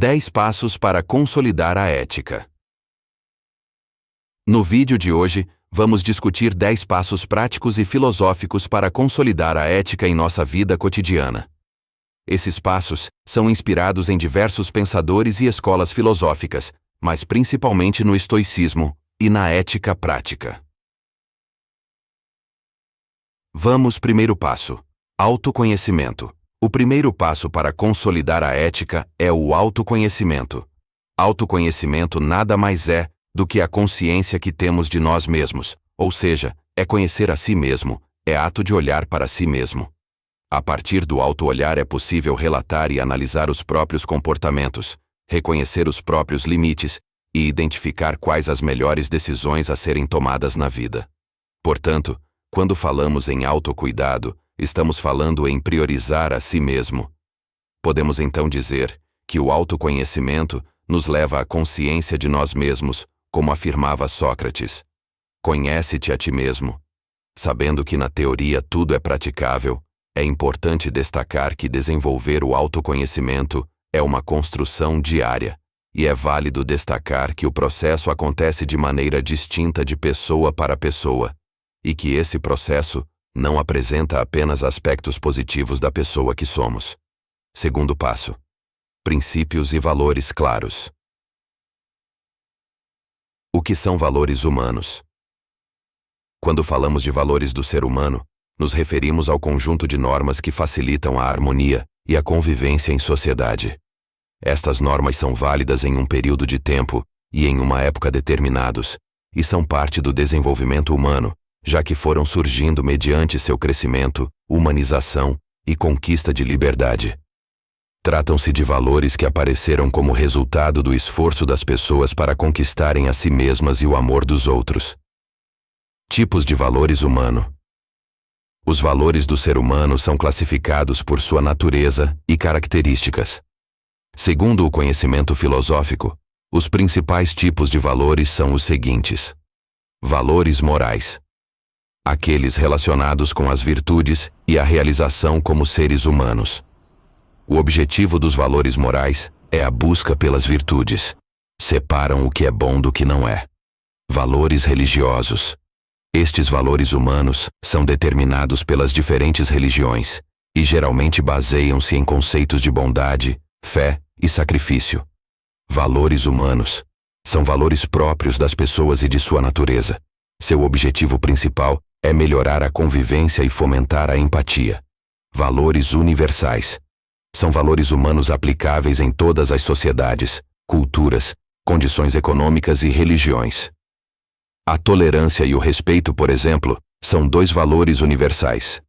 10 passos para consolidar a ética. No vídeo de hoje, vamos discutir 10 passos práticos e filosóficos para consolidar a ética em nossa vida cotidiana. Esses passos são inspirados em diversos pensadores e escolas filosóficas, mas principalmente no estoicismo e na ética prática. Vamos, primeiro passo: autoconhecimento. O primeiro passo para consolidar a ética é o autoconhecimento. Autoconhecimento nada mais é do que a consciência que temos de nós mesmos, ou seja, é conhecer a si mesmo, é ato de olhar para si mesmo. A partir do auto-olhar é possível relatar e analisar os próprios comportamentos, reconhecer os próprios limites e identificar quais as melhores decisões a serem tomadas na vida. Portanto, quando falamos em autocuidado, estamos falando em priorizar a si mesmo. Podemos então dizer que o autoconhecimento nos leva à consciência de nós mesmos, como afirmava Sócrates. Conhece-te a ti mesmo. Sabendo que na teoria tudo é praticável, é importante destacar que desenvolver o autoconhecimento é uma construção diária, e é válido destacar que o processo acontece de maneira distinta de pessoa para pessoa, e que esse processo não apresenta apenas aspectos positivos da pessoa que somos. Segundo passo: princípios e valores claros. O que são valores humanos? Quando falamos de valores do ser humano, nos referimos ao conjunto de normas que facilitam a harmonia e a convivência em sociedade. Estas normas são válidas em um período de tempo e em uma época determinados, e são parte do desenvolvimento humano, já que foram surgindo mediante seu crescimento, humanização e conquista de liberdade. Tratam-se de valores que apareceram como resultado do esforço das pessoas para conquistarem a si mesmas e o amor dos outros. Tipos de valores humanos. Os valores do ser humano são classificados por sua natureza e características. Segundo o conhecimento filosófico, os principais tipos de valores são os seguintes: valores morais. Aqueles relacionados com as virtudes e a realização como seres humanos. O objetivo dos valores morais é a busca pelas virtudes. Separam o que é bom do que não é. Valores religiosos. Estes valores humanos são determinados pelas diferentes religiões e geralmente baseiam-se em conceitos de bondade, fé e sacrifício. Valores humanos são valores próprios das pessoas e de sua natureza. Seu objetivo principal é melhorar a convivência e fomentar a empatia. Valores universais. São valores humanos aplicáveis em todas as sociedades, culturas, condições econômicas e religiões. A tolerância e o respeito, por exemplo, são dois valores universais.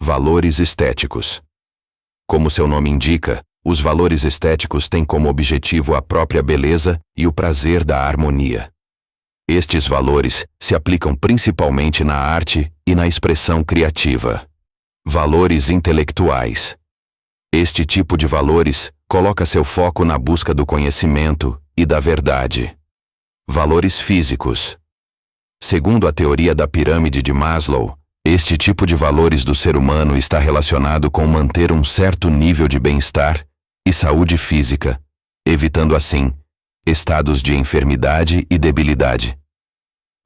Valores estéticos. Como seu nome indica, os valores estéticos têm como objetivo a própria beleza e o prazer da harmonia. Estes valores se aplicam principalmente na arte e na expressão criativa. Valores intelectuais. Este tipo de valores coloca seu foco na busca do conhecimento e da verdade. Valores físicos. Segundo a teoria da pirâmide de Maslow, este tipo de valores do ser humano está relacionado com manter um certo nível de bem-estar e saúde física, evitando assim estados de enfermidade e debilidade.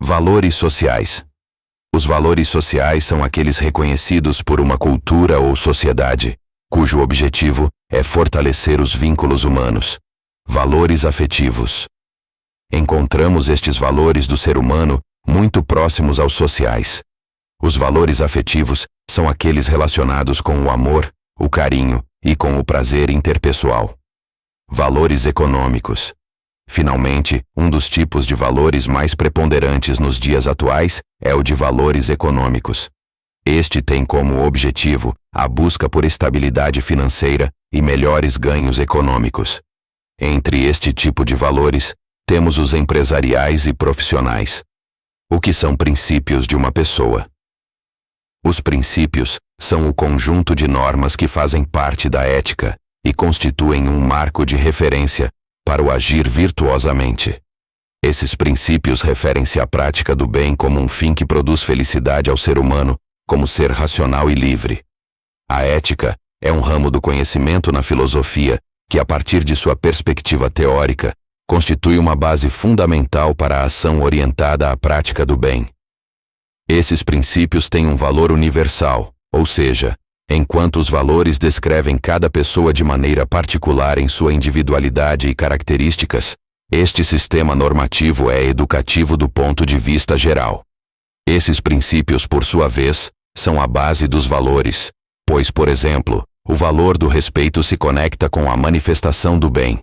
Valores sociais. Os valores sociais são aqueles reconhecidos por uma cultura ou sociedade, cujo objetivo é fortalecer os vínculos humanos. Valores afetivos. Encontramos estes valores do ser humano muito próximos aos sociais. Os valores afetivos são aqueles relacionados com o amor, o carinho e com o prazer interpessoal. Valores econômicos. Finalmente, um dos tipos de valores mais preponderantes nos dias atuais é o de valores econômicos. Este tem como objetivo a busca por estabilidade financeira e melhores ganhos econômicos. Entre este tipo de valores, temos os empresariais e profissionais. O que são princípios de uma pessoa? Os princípios são o conjunto de normas que fazem parte da ética e constituem um marco de referência para o agir virtuosamente. Esses princípios referem-se à prática do bem como um fim que produz felicidade ao ser humano, como ser racional e livre. A ética é um ramo do conhecimento na filosofia que a partir de sua perspectiva teórica, constitui uma base fundamental para a ação orientada à prática do bem. Esses princípios têm um valor universal, ou seja, enquanto os valores descrevem cada pessoa de maneira particular em sua individualidade e características, este sistema normativo é educativo do ponto de vista geral. Esses princípios, por sua vez, são a base dos valores, pois, por exemplo, o valor do respeito se conecta com a manifestação do bem.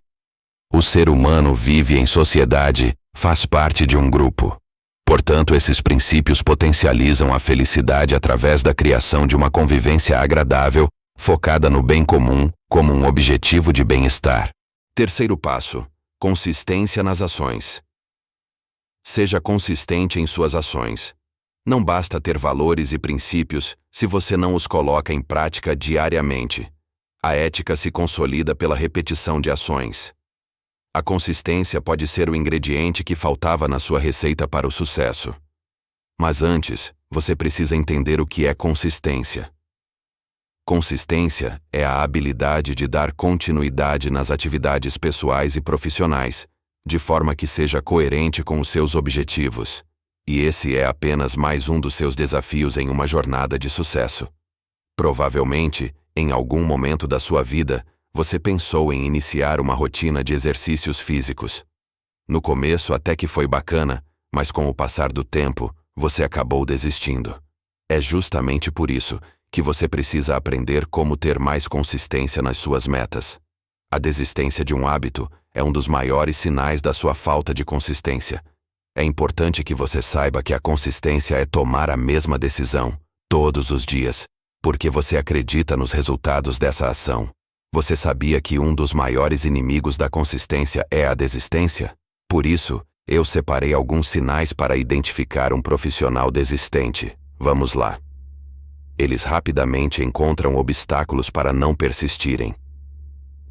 O ser humano vive em sociedade, faz parte de um grupo. Portanto, esses princípios potencializam a felicidade através da criação de uma convivência agradável, focada no bem comum, como um objetivo de bem-estar. Terceiro passo: consistência nas ações. Seja consistente em suas ações. Não basta ter valores e princípios se você não os coloca em prática diariamente. A ética se consolida pela repetição de ações. A consistência pode ser o ingrediente que faltava na sua receita para o sucesso. Mas antes, você precisa entender o que é consistência. Consistência é a habilidade de dar continuidade nas atividades pessoais e profissionais, de forma que seja coerente com os seus objetivos. E esse é apenas mais um dos seus desafios em uma jornada de sucesso. Provavelmente, em algum momento da sua vida, você pensou em iniciar uma rotina de exercícios físicos. No começo até que foi bacana, mas com o passar do tempo, você acabou desistindo. É justamente por isso que você precisa aprender como ter mais consistência nas suas metas. A desistência de um hábito é um dos maiores sinais da sua falta de consistência. É importante que você saiba que a consistência é tomar a mesma decisão, todos os dias, porque você acredita nos resultados dessa ação. Você sabia que um dos maiores inimigos da consistência é a desistência? Por isso, eu separei alguns sinais para identificar um profissional desistente. Vamos lá. Eles rapidamente encontram obstáculos para não persistirem.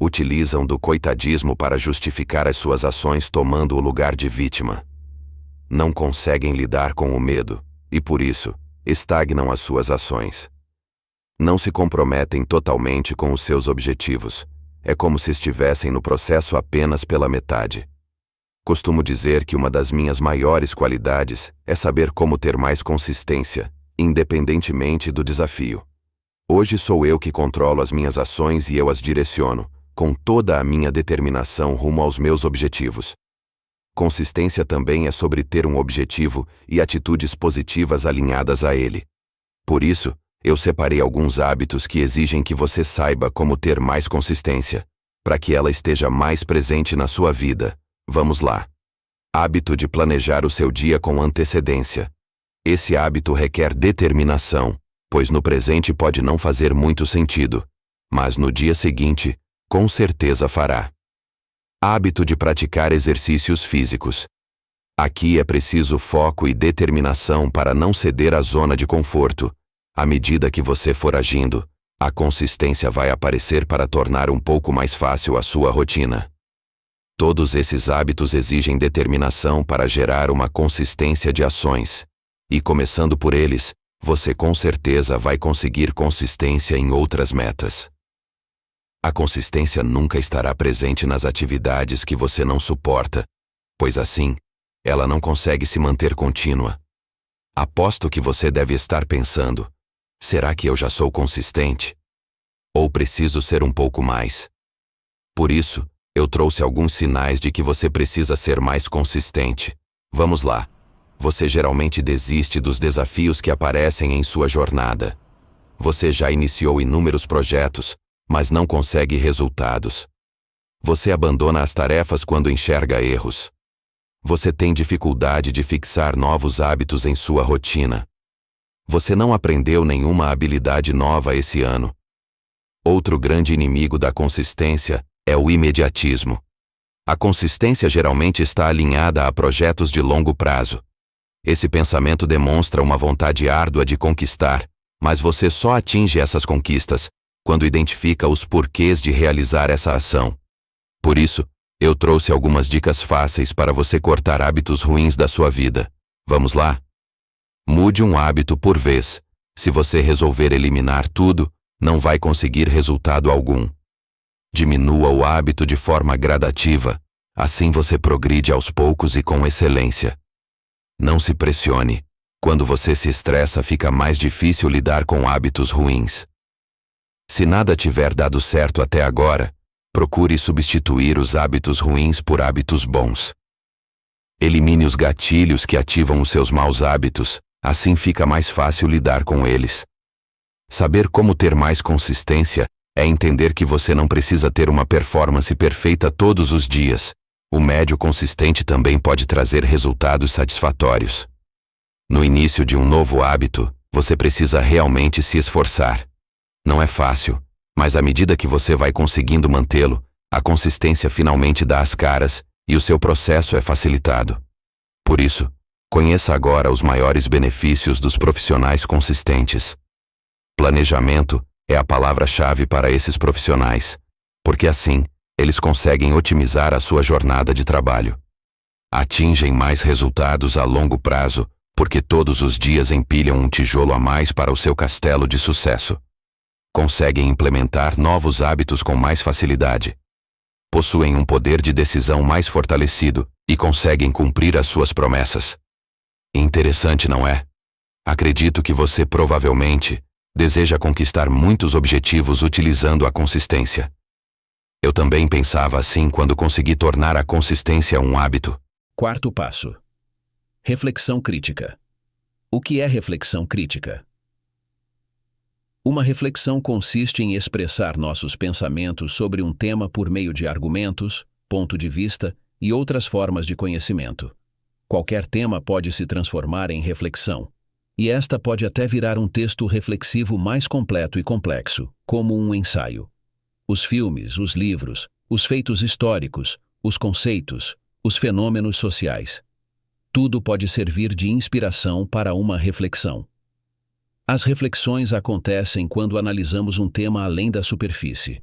Utilizam do coitadismo para justificar as suas ações tomando o lugar de vítima. Não conseguem lidar com o medo, e por isso, estagnam as suas ações. Não se comprometem totalmente com os seus objetivos. É como se estivessem no processo apenas pela metade. Costumo dizer que uma das minhas maiores qualidades é saber como ter mais consistência, independentemente do desafio. Hoje sou eu que controlo as minhas ações e eu as direciono, com toda a minha determinação rumo aos meus objetivos. Consistência também é sobre ter um objetivo e atitudes positivas alinhadas a ele. Por isso, eu separei alguns hábitos que exigem que você saiba como ter mais consistência, para que ela esteja mais presente na sua vida. Vamos lá. Hábito de planejar o seu dia com antecedência. Esse hábito requer determinação, pois no presente pode não fazer muito sentido, mas no dia seguinte, com certeza fará. Hábito de praticar exercícios físicos. Aqui é preciso foco e determinação para não ceder à zona de conforto. À medida que você for agindo, a consistência vai aparecer para tornar um pouco mais fácil a sua rotina. Todos esses hábitos exigem determinação para gerar uma consistência de ações. E começando por eles, você com certeza vai conseguir consistência em outras metas. A consistência nunca estará presente nas atividades que você não suporta, pois assim, ela não consegue se manter contínua. Aposto que você deve estar pensando: será que eu já sou consistente? Ou preciso ser um pouco mais? Por isso, eu trouxe alguns sinais de que você precisa ser mais consistente. Vamos lá. Você geralmente desiste dos desafios que aparecem em sua jornada. Você já iniciou inúmeros projetos, mas não consegue resultados. Você abandona as tarefas quando enxerga erros. Você tem dificuldade de fixar novos hábitos em sua rotina. Você não aprendeu nenhuma habilidade nova esse ano. Outro grande inimigo da consistência é o imediatismo. A consistência geralmente está alinhada a projetos de longo prazo. Esse pensamento demonstra uma vontade árdua de conquistar, mas você só atinge essas conquistas quando identifica os porquês de realizar essa ação. Por isso, eu trouxe algumas dicas fáceis para você cortar hábitos ruins da sua vida. Vamos lá? Mude um hábito por vez. Se você resolver eliminar tudo, não vai conseguir resultado algum. Diminua o hábito de forma gradativa, assim você progride aos poucos e com excelência. Não se pressione. Quando você se estressa, fica mais difícil lidar com hábitos ruins. Se nada tiver dado certo até agora, procure substituir os hábitos ruins por hábitos bons. Elimine os gatilhos que ativam os seus maus hábitos, assim fica mais fácil lidar com eles. Saber como ter mais consistência é entender que você não precisa ter uma performance perfeita todos os dias. O médio consistente também pode trazer resultados satisfatórios. No início de um novo hábito, você precisa realmente se esforçar. Não é fácil, mas à medida que você vai conseguindo mantê-lo, a consistência finalmente dá as caras e o seu processo é facilitado. Por isso, conheça agora os maiores benefícios dos profissionais consistentes. Planejamento é a palavra-chave para esses profissionais, porque assim, eles conseguem otimizar a sua jornada de trabalho. Atingem mais resultados a longo prazo, porque todos os dias empilham um tijolo a mais para o seu castelo de sucesso. Conseguem implementar novos hábitos com mais facilidade. Possuem um poder de decisão mais fortalecido e conseguem cumprir as suas promessas. Interessante, não é? Acredito que você provavelmente deseja conquistar muitos objetivos utilizando a consistência. Eu também pensava assim quando consegui tornar a consistência um hábito. Quarto passo. Reflexão crítica. O que é reflexão crítica? Uma reflexão consiste em expressar nossos pensamentos sobre um tema por meio de argumentos, ponto de vista e outras formas de conhecimento. Qualquer tema pode se transformar em reflexão, e esta pode até virar um texto reflexivo mais completo e complexo, como um ensaio. Os filmes, os livros, os feitos históricos, os conceitos, os fenômenos sociais. Tudo pode servir de inspiração para uma reflexão. As reflexões acontecem quando analisamos um tema além da superfície.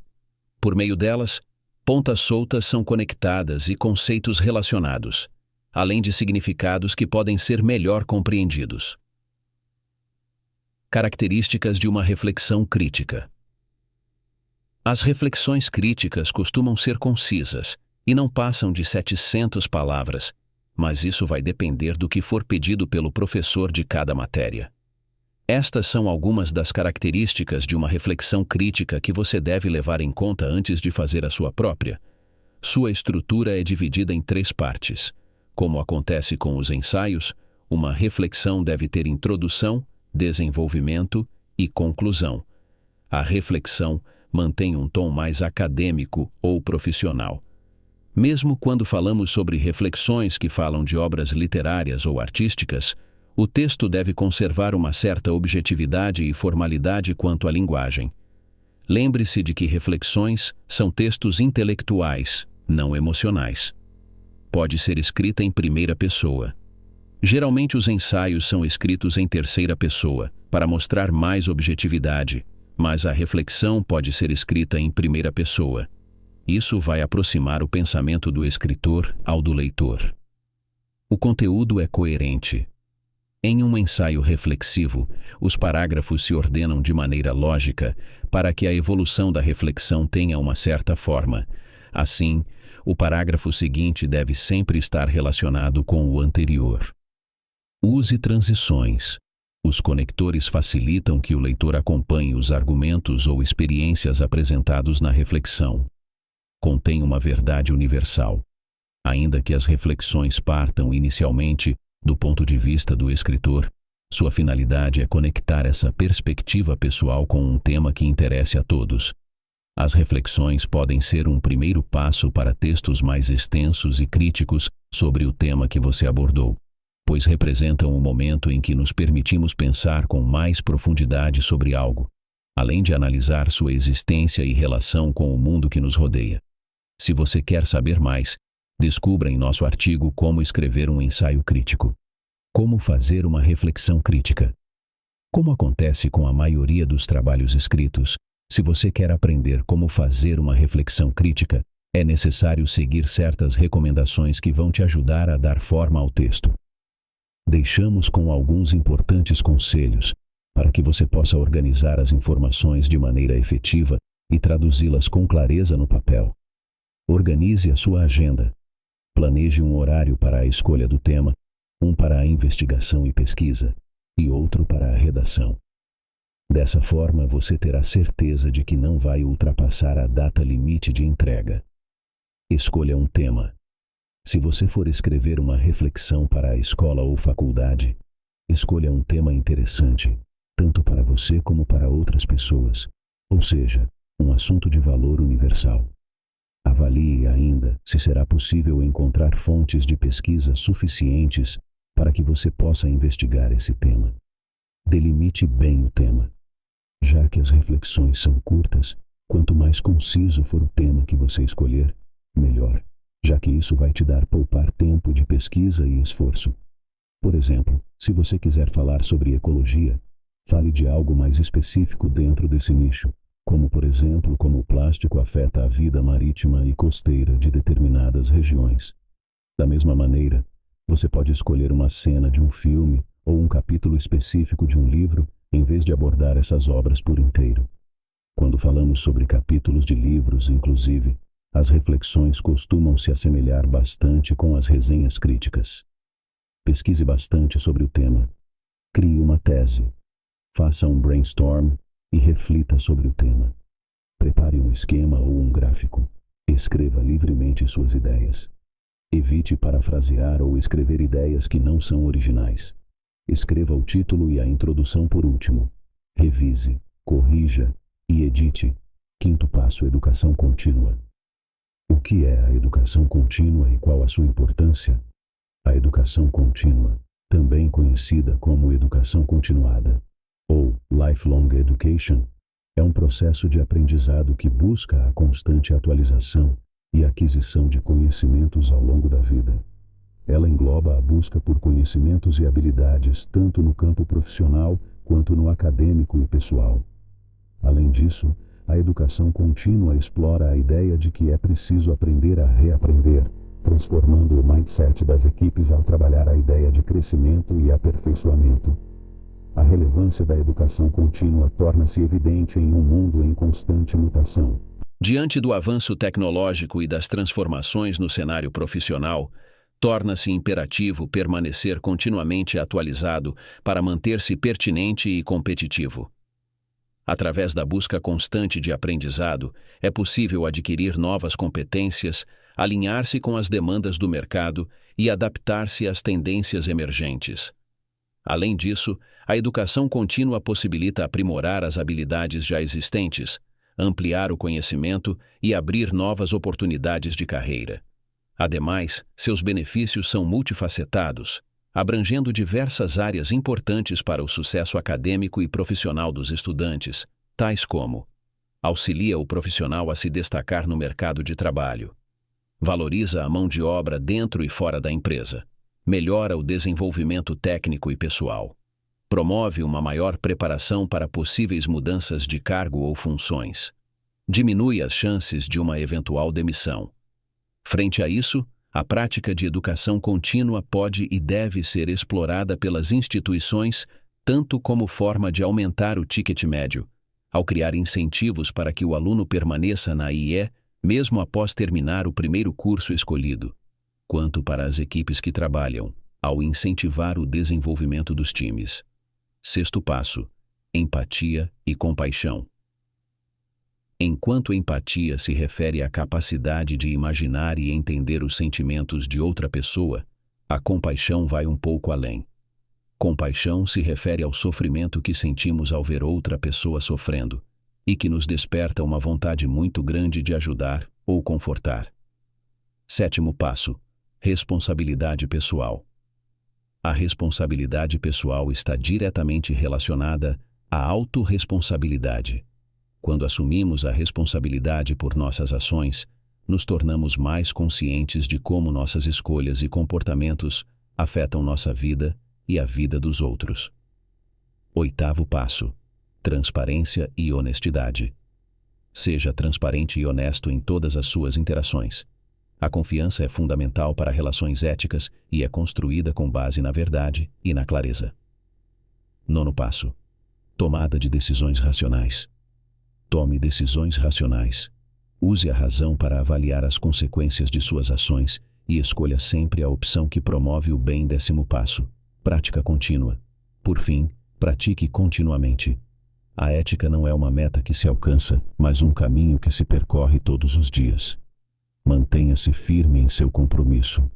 Por meio delas, pontas soltas são conectadas e conceitos relacionados, além de significados que podem ser melhor compreendidos. Características de uma reflexão crítica. As reflexões críticas costumam ser concisas e não passam de 700 palavras, mas isso vai depender do que for pedido pelo professor de cada matéria. Estas são algumas das características de uma reflexão crítica que você deve levar em conta antes de fazer a sua própria. Sua estrutura é dividida em 3 partes. Como acontece com os ensaios, uma reflexão deve ter introdução, desenvolvimento e conclusão. A reflexão mantém um tom mais acadêmico ou profissional. Mesmo quando falamos sobre reflexões que falam de obras literárias ou artísticas, o texto deve conservar uma certa objetividade e formalidade quanto à linguagem. Lembre-se de que reflexões são textos intelectuais, não emocionais. Pode ser escrita em primeira pessoa. Geralmente os ensaios são escritos em terceira pessoa, para mostrar mais objetividade, mas a reflexão pode ser escrita em primeira pessoa. Isso vai aproximar o pensamento do escritor ao do leitor. O conteúdo é coerente. Em um ensaio reflexivo, os parágrafos se ordenam de maneira lógica para que a evolução da reflexão tenha uma certa forma. Assim, o parágrafo seguinte deve sempre estar relacionado com o anterior. Use transições. Os conectores facilitam que o leitor acompanhe os argumentos ou experiências apresentados na reflexão. Contém uma verdade universal. Ainda que as reflexões partam inicialmente do ponto de vista do escritor, sua finalidade é conectar essa perspectiva pessoal com um tema que interesse a todos. As reflexões podem ser um primeiro passo para textos mais extensos e críticos sobre o tema que você abordou, pois representam o momento em que nos permitimos pensar com mais profundidade sobre algo, além de analisar sua existência e relação com o mundo que nos rodeia. Se você quer saber mais, descubra em nosso artigo Como escrever um ensaio crítico. Como fazer uma reflexão crítica. Como acontece com a maioria dos trabalhos escritos, se você quer aprender como fazer uma reflexão crítica, é necessário seguir certas recomendações que vão te ajudar a dar forma ao texto. Deixamos com alguns importantes conselhos para que você possa organizar as informações de maneira efetiva e traduzi-las com clareza no papel. Organize a sua agenda. Planeje um horário para a escolha do tema, um para a investigação e pesquisa e outro para a redação. Dessa forma, você terá certeza de que não vai ultrapassar a data limite de entrega. Escolha um tema. Se você for escrever uma reflexão para a escola ou faculdade, escolha um tema interessante, tanto para você como para outras pessoas, ou seja, um assunto de valor universal. Avalie ainda se será possível encontrar fontes de pesquisa suficientes para que você possa investigar esse tema. Delimite bem o tema. Já que as reflexões são curtas, quanto mais conciso for o tema que você escolher, melhor, já que isso vai te dar poupar tempo de pesquisa e esforço. Por exemplo, se você quiser falar sobre ecologia, fale de algo mais específico dentro desse nicho, como por exemplo como o plástico afeta a vida marítima e costeira de determinadas regiões. Da mesma maneira, você pode escolher uma cena de um filme ou um capítulo específico de um livro em vez de abordar essas obras por inteiro. Quando falamos sobre capítulos de livros, inclusive, as reflexões costumam se assemelhar bastante com as resenhas críticas. Pesquise bastante sobre o tema. Crie uma tese. Faça um brainstorm e reflita sobre o tema. Prepare um esquema ou um gráfico. Escreva livremente suas ideias. Evite parafrasear ou escrever ideias que não são originais. Escreva o título e a introdução por último. Revise, corrija e edite. Quinto passo: educação contínua. O que é a educação contínua e qual a sua importância? A educação contínua, também conhecida como educação continuada, ou lifelong education, é um processo de aprendizado que busca a constante atualização e aquisição de conhecimentos ao longo da vida. Ela engloba a busca por conhecimentos e habilidades tanto no campo profissional quanto no acadêmico e pessoal. Além disso, a educação contínua explora a ideia de que é preciso aprender a reaprender, transformando o mindset das equipes ao trabalhar a ideia de crescimento e aperfeiçoamento. A relevância da educação contínua torna-se evidente em um mundo em constante mutação. Diante do avanço tecnológico e das transformações no cenário profissional, torna-se imperativo permanecer continuamente atualizado para manter-se pertinente e competitivo. Através da busca constante de aprendizado, é possível adquirir novas competências, alinhar-se com as demandas do mercado e adaptar-se às tendências emergentes. Além disso, a educação contínua possibilita aprimorar as habilidades já existentes, ampliar o conhecimento e abrir novas oportunidades de carreira. Ademais, seus benefícios são multifacetados, abrangendo diversas áreas importantes para o sucesso acadêmico e profissional dos estudantes, tais como: auxilia o profissional a se destacar no mercado de trabalho, valoriza a mão de obra dentro e fora da empresa, melhora o desenvolvimento técnico e pessoal, promove uma maior preparação para possíveis mudanças de cargo ou funções, diminui as chances de uma eventual demissão. Frente a isso, a prática de educação contínua pode e deve ser explorada pelas instituições tanto como forma de aumentar o ticket médio, ao criar incentivos para que o aluno permaneça na IE mesmo após terminar o primeiro curso escolhido, quanto para as equipes que trabalham, ao incentivar o desenvolvimento dos times. Sexto passo: empatia e compaixão. Enquanto empatia se refere à capacidade de imaginar e entender os sentimentos de outra pessoa, a compaixão vai um pouco além. Compaixão se refere ao sofrimento que sentimos ao ver outra pessoa sofrendo, e que nos desperta uma vontade muito grande de ajudar ou confortar. Sétimo passo: responsabilidade pessoal. A responsabilidade pessoal está diretamente relacionada à autorresponsabilidade. Quando assumimos a responsabilidade por nossas ações, nos tornamos mais conscientes de como nossas escolhas e comportamentos afetam nossa vida e a vida dos outros. Oitavo passo: transparência e honestidade. Seja transparente e honesto em todas as suas interações. A confiança é fundamental para relações éticas e é construída com base na verdade e na clareza. Nono passo: tomada de decisões racionais. Tome decisões racionais. Use a razão para avaliar as consequências de suas ações e escolha sempre a opção que promove o bem. 10º passo. Prática contínua. Por fim, pratique continuamente. A ética não é uma meta que se alcança, mas um caminho que se percorre todos os dias. Mantenha-se firme em seu compromisso.